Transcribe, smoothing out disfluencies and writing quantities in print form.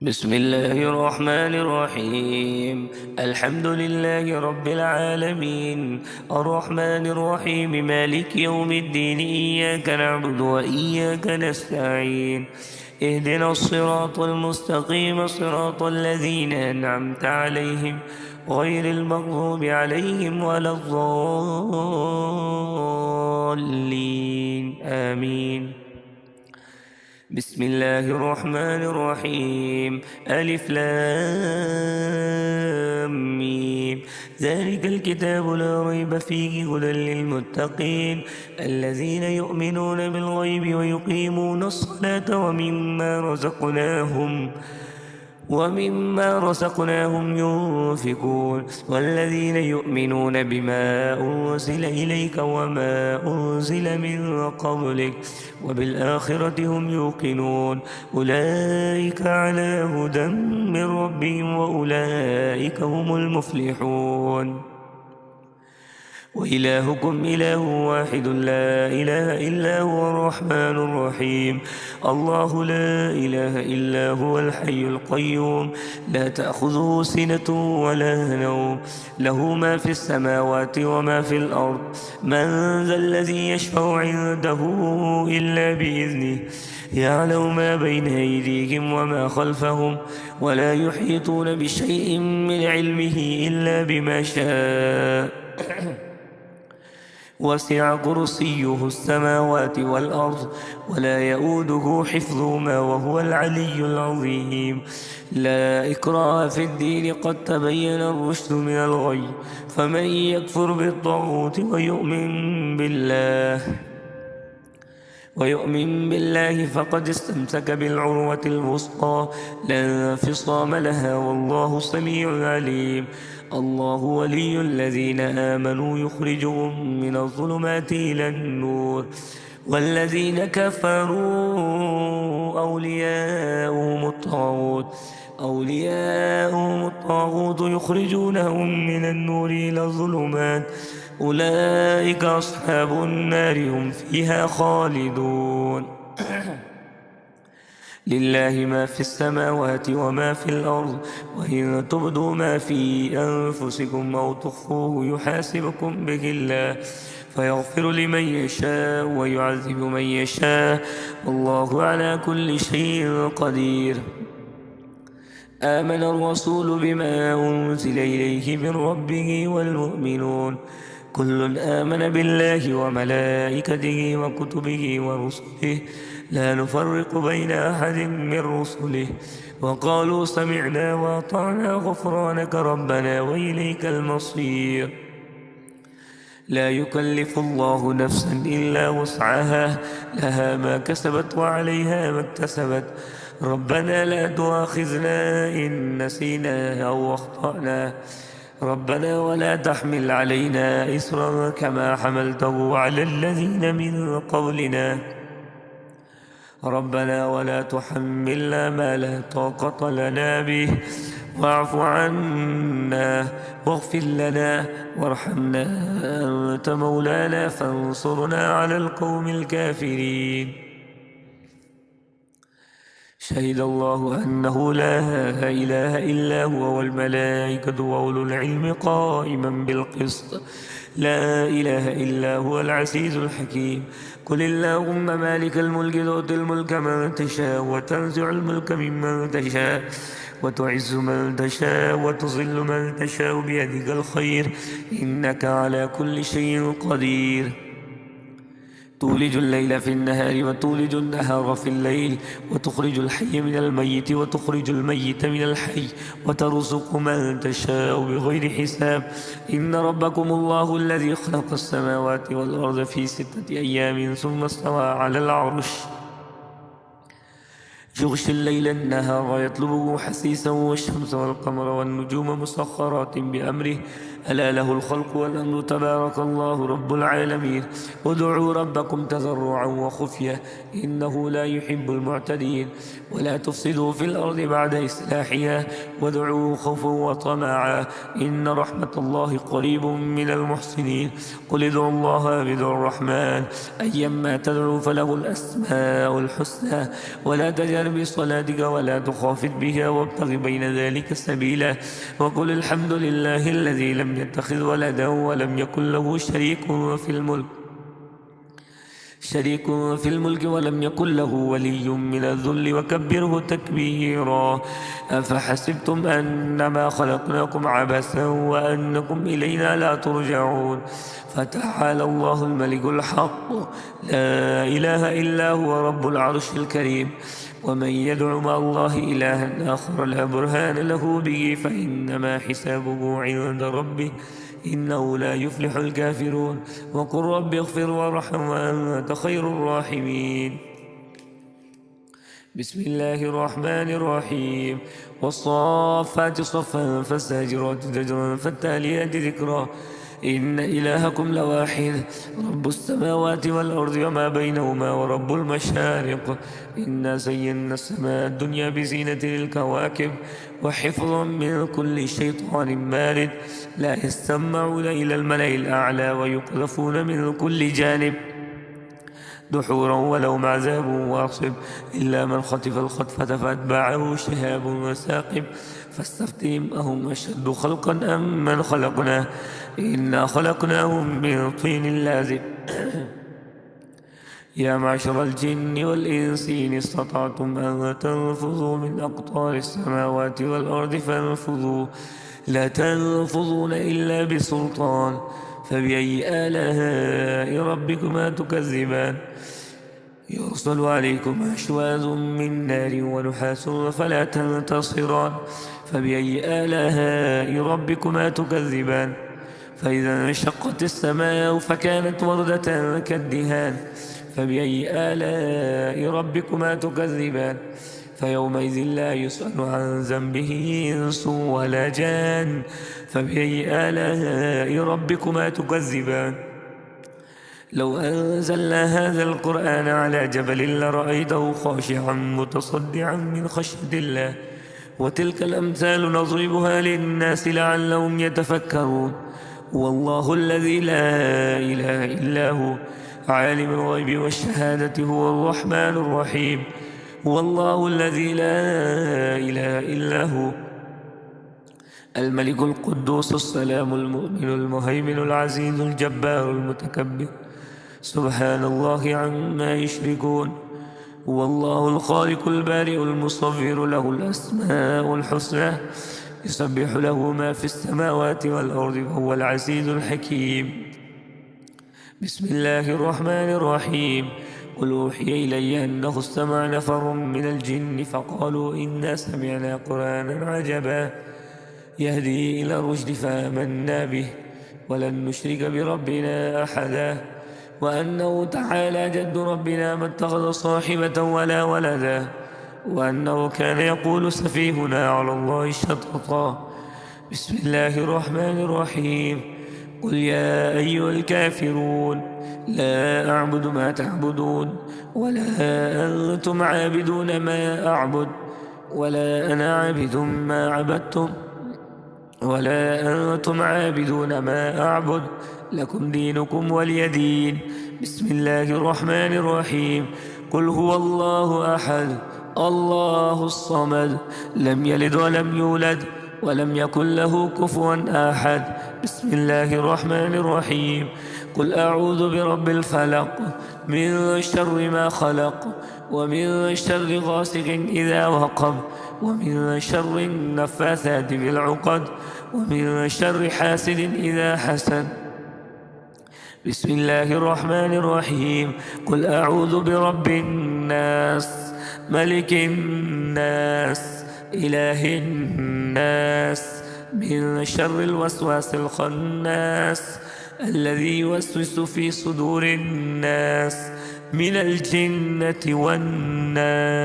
بسم الله الرحمن الرحيم. الحمد لله رب العالمين، الرحمن الرحيم، مالك يوم الدين. إياك نعبد وإياك نستعين. اهدنا الصراط المستقيم، صراط الذين أنعمت عليهم غير المغضوب عليهم ولا الضالين، آمين. بسم الله الرحمن الرحيم. ألف لام ميم. ذلك الكتاب لا ريب فيه هدى للمتقين الذين يؤمنون بالغيب ويقيمون الصلاة ومما رزقناهم ينفقون والذين يؤمنون بما أنزل إليك وما أنزل من قبلك وبالآخرة هم يوقنون أولئك على هدى من ربهم وأولئك هم المفلحون. وإلهكم إله واحد لا إله إلا هو الرحمن الرحيم. الله لا إله إلا هو الحي القيوم، لا تأخذه سنة ولا نوم، له ما في السماوات وما في الأرض. من ذا الذي يشفع عنده إلا بإذنه، يعلم ما بين أيديهم وما خلفهم، ولا يحيطون بشيء من علمه إلا بما شاء. وسع كرسيه السماوات والأرض ولا يؤوده حفظهما وهو العلي العظيم. لا إكراه في الدين، قد تبين الرشد من الغي، فمن يكفر بالطاغوت ويؤمن بالله فقد استمسك بالعروة الوثقى لا انفصام لها، والله سميع عليم. الله ولي الذين آمنوا يخرجهم من الظلمات إلى النور، والذين كفروا أولياؤهم الطاغوت يخرجونهم من النور إلى الظلمات. أولئك أصحاب النار، هم فيها خالدون. لله ما في السماوات وما في الأرض، وإن تبدوا ما في أنفسكم أو تخفوه يحاسبكم به الله، فيغفر لمن يشاء ويعذب من يشاء، والله على كل شيء قدير. آمن الرسول بما أنزل إليه من ربه والمؤمنون كل آمن بالله وملائكته وكتبه ورسله لا نفرق بين أحد من رسله، وقالوا سمعنا وأطعنا غفرانك ربنا وإليك المصير. لا يكلف الله نفسا إلا وسعها، لها ما كسبت وعليها ما اكتسبت. ربنا لا تؤاخذنا إن نسينا أو أخطأنا، ربنا ولا تحمل علينا إصرا كما حملته على الذين من قبلنا، ربنا ولا تحملنا ما لا طاقة لنا به، واعف عنا واغفر لنا وارحمنا، أنت مولانا فانصرنا على القوم الكافرين. شهد الله أنه لا إله إلا هو والملائكة وأولو العلم قائما بالقسط، لا إله إلا هو العزيز الحكيم. قل اللهم مالك الملك تؤتي الملك من تشاء وتنزع الملك ممن تشاء وتعز من تشاء وتضل من تشاء بيدك الخير، إنك على كل شيء قدير. تولج الليل في النهار وتولج النهار في الليل، وتخرج الحي من الميت وتخرج الميت من الحي، وترزق من تشاء بغير حساب. إن ربكم الله الذي خلق السماوات والأرض في 6 أيام ثم استوى على العرش، يغشي الليل النهار يطلبه حثيثا، والشمس والقمر والنجوم مسخرات بأمره، ألا له الخلق والأمر، تبارك الله رب العالمين. ادعوا ربكم تضرعا وخفية إنه لا يحب المعتدين، ولا تفسدوا في الأرض بعد إصلاحها، وادعوه خوفا وطمعا، إن رحمة الله قريب من المحسنين. قل ادعوا الله بدعوا الرحمن، أيما تدعوا فله الأسماء الحسنى، ولا تجعل واجتهد بصلاتك ولا تخافت بها وابتغ بين ذلك سبيلا وقل الحمد لله الذي لم يتخذ ولدا ولم يكن له شريك في الملك ولم يكن له ولي من الذل وكبره تكبيرا أفحسبتم أنما خلقناكم عبثا وأنكم إلينا لا ترجعون فتعالى الله الملك الحق لا إله إلا هو رب العرش الكريم ومن يدع مع الله إلها آخر لا برهان له به فإنما حسابه عند ربه إنه لا يفلح الكافرون وقل رب اغفر وارحم وأنت خير الراحمين بسم الله الرحمن الرحيم والصافات صفا فالزاجرات زجرا فالتاليات ذكرا إن إلهكم لواحد رب السماوات والأرض وما بينهما ورب المشارق إنا زينا السماء الدنيا بزينة الكواكب وحفظا من كل شيطان مارد لا يستمعون إلى الملأ الأعلى ويقذفون من كل جانب دحورا ولهم عذاب واصب إلا من خطف الخطفة فأتبعه شهاب وثاقب فاستفتهم أهم أشد خلقا أم من خلقنا إنا خلقناهم من طين لازب يا معشر الجن والإنس إن استطعتم أن تنفذوا من أقطار السماوات والأرض فانفذوا لا تنفذون إلا بسلطان فبأي آلاء ربكما تكذبان يرسل عليكم أشواذ من نار ونحاس فلا تنتصران فبأي آلاء ربكما تكذبان فإذا انشقت السماء فكانت وردة كالدهان فبأي آلاء ربكما تكذبان فيومئذ لا يسأل عن ذنبه إنس ولا جان فبأي آلاء ربكما تكذبان لو أنزلنا هذا القرآن على جبل لرأيته خاشعا متصدعا من خشية الله وتلك الأمثال نضربها للناس لعلهم يتفكرون والله الذي لا إله إلا هو عالم الغيب والشهادة هو الرحمن الرحيم والله الذي لا إله إلا هو الملك القدوس السلام المؤمن المهيمن العزيز الجبار المتكبر سبحان الله عما يشركون والله الخالق البارئ المصور له الأسماء الحسنى يسبح له ما في السماوات والأرض وهو العزيز الحكيم بسم الله الرحمن الرحيم قل أوحي إلي أنه استمع نفر من الجن فقالوا إنا سمعنا قرآنا عجبا يهدي إلى الرشد فآمنا به ولن نشرك بربنا أحدا وأنه تعالى جد ربنا ما اتخذ صاحبة ولا ولدا وأنه كان يقول سفيهنا على الله شططا بسم الله الرحمن الرحيم قل يا أيها الكافرون لا أعبد ما تعبدون ولا أنتم عابدون ما أعبد ولا أنا عابد ما عبدتم ولا أنتم عابدون ما أعبد لكم دينكم ولي دين بسم الله الرحمن الرحيم قل هو الله أحد الله الصمد لم يلد ولم يولد ولم يكن له كفوا أحد بسم الله الرحمن الرحيم قل أعوذ برب الفلق من شر ما خلق ومن شر غاسق إذا وقب ومن شر النفاثات في العقد ومن شر حاسد إذا حسد بسم الله الرحمن الرحيم قل أعوذ برب الناس ملك الناس إله الناس من شر الوسواس الخناس الذي يوسوس في صدور الناس من الجنة والناس